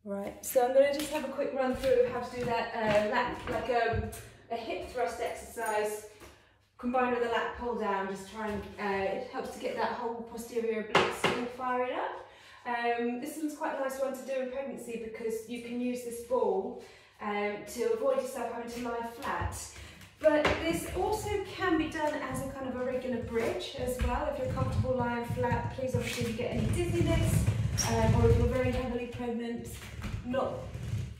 Right, so I'm going to just have a quick run through of how to do that a hip thrust exercise combined with a lat pull down. Just try and it helps to get that whole posterior oblique sling firing up. This one's quite a nice one to do in pregnancy because you can use this ball to avoid yourself having to lie flat. But this also can be done as a kind of a regular bridge as well. If you're comfortable lying flat, please obviously if you get any dizziness or if you're very heavily pregnant, not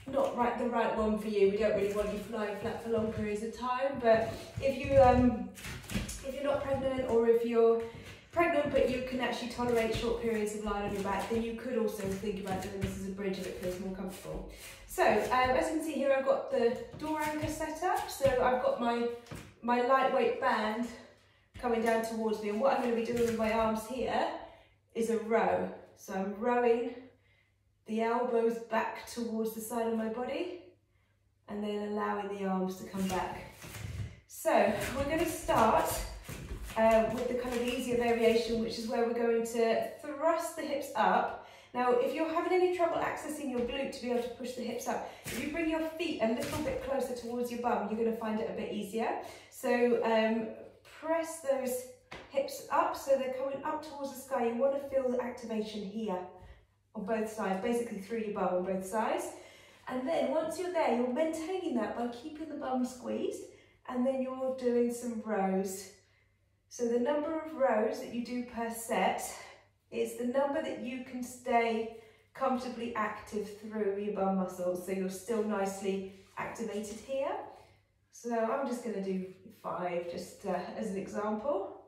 the right one for you. We don't really want you flying flat for long periods of time. But if you're not pregnant, or if you're pregnant but you can actually tolerate short periods of lying on your back, then you could also think about doing this as a bridge if it feels more comfortable. So as you can see here, I've got the door anchor set up. So I've got my lightweight band coming down towards me, and what I'm going to be doing with my arms here is a row. So I'm rowing the elbows back towards the side of my body and then allowing the arms to come back. So we're going to start with the kind of easier variation, which is where we're going to thrust the hips up. Now, if you're having any trouble accessing your glute to be able to push the hips up, if you bring your feet a little bit closer towards your bum, you're going to find it a bit easier. So press those hips up so they're coming up towards the sky. You want to feel the activation here on both sides, basically through your bum on both sides. And then once you're there, you're maintaining that by keeping the bum squeezed, and then you're doing some rows. So the number of rows that you do per set is the number that you can stay comfortably active through your bum muscles, so you're still nicely activated here. So I'm just going to do 5 just as an example.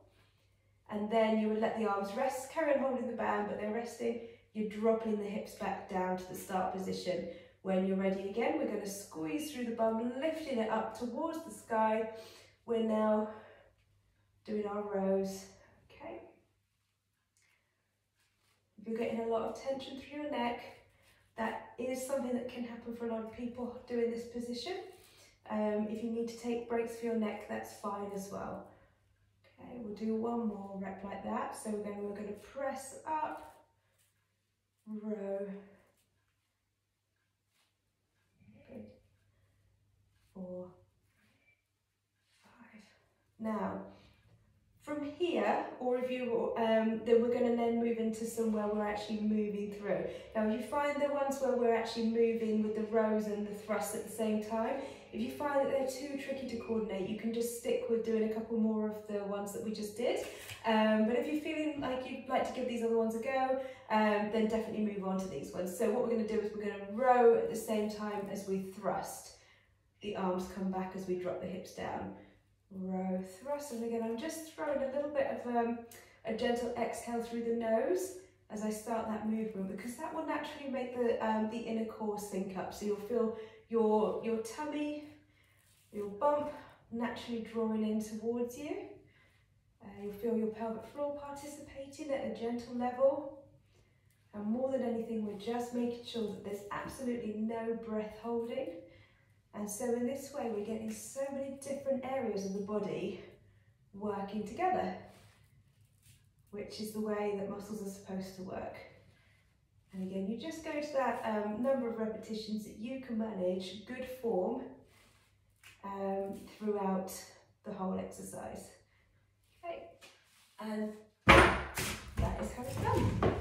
And then you would let the arms rest, carry on holding the band, but they're resting. You're dropping the hips back down to the start position. When you're ready again, we're going to squeeze through the bum, lifting it up towards the sky. We're now doing our rows. Okay. If you're getting a lot of tension through your neck, that is something that can happen for a lot of people doing this position. If you need to take breaks for your neck, that's fine as well. Okay, we'll do one more rep like that. So then we're going to press up, row, 3, 4, 5. Now, from here, or if you, then we're going to then move into some where we're actually moving through. Now, if you find the ones where we're actually moving with the rows and the thrusts at the same time, if you find that they're too tricky to coordinate, you can just stick with doing a couple more of the ones that we just did. But if you're feeling like you'd like to give these other ones a go, then definitely move on to these ones. So what we're going to do is we're going to row at the same time as we thrust. The arms come back as we drop the hips down. Row, thrust, and again I'm just throwing a little bit of a gentle exhale through the nose as I start that movement, because that will naturally make the inner core sink up. So you'll feel your tummy, your bump naturally drawing in towards you. You'll feel your pelvic floor participating at a gentle level. And more than anything, we're just making sure that there's absolutely no breath holding. And so in this way, we're getting so many different areas of the body working together, which is the way that muscles are supposed to work. And again, you just go to that number of repetitions that you can manage, good form, throughout the whole exercise. Okay, and that is how it's done.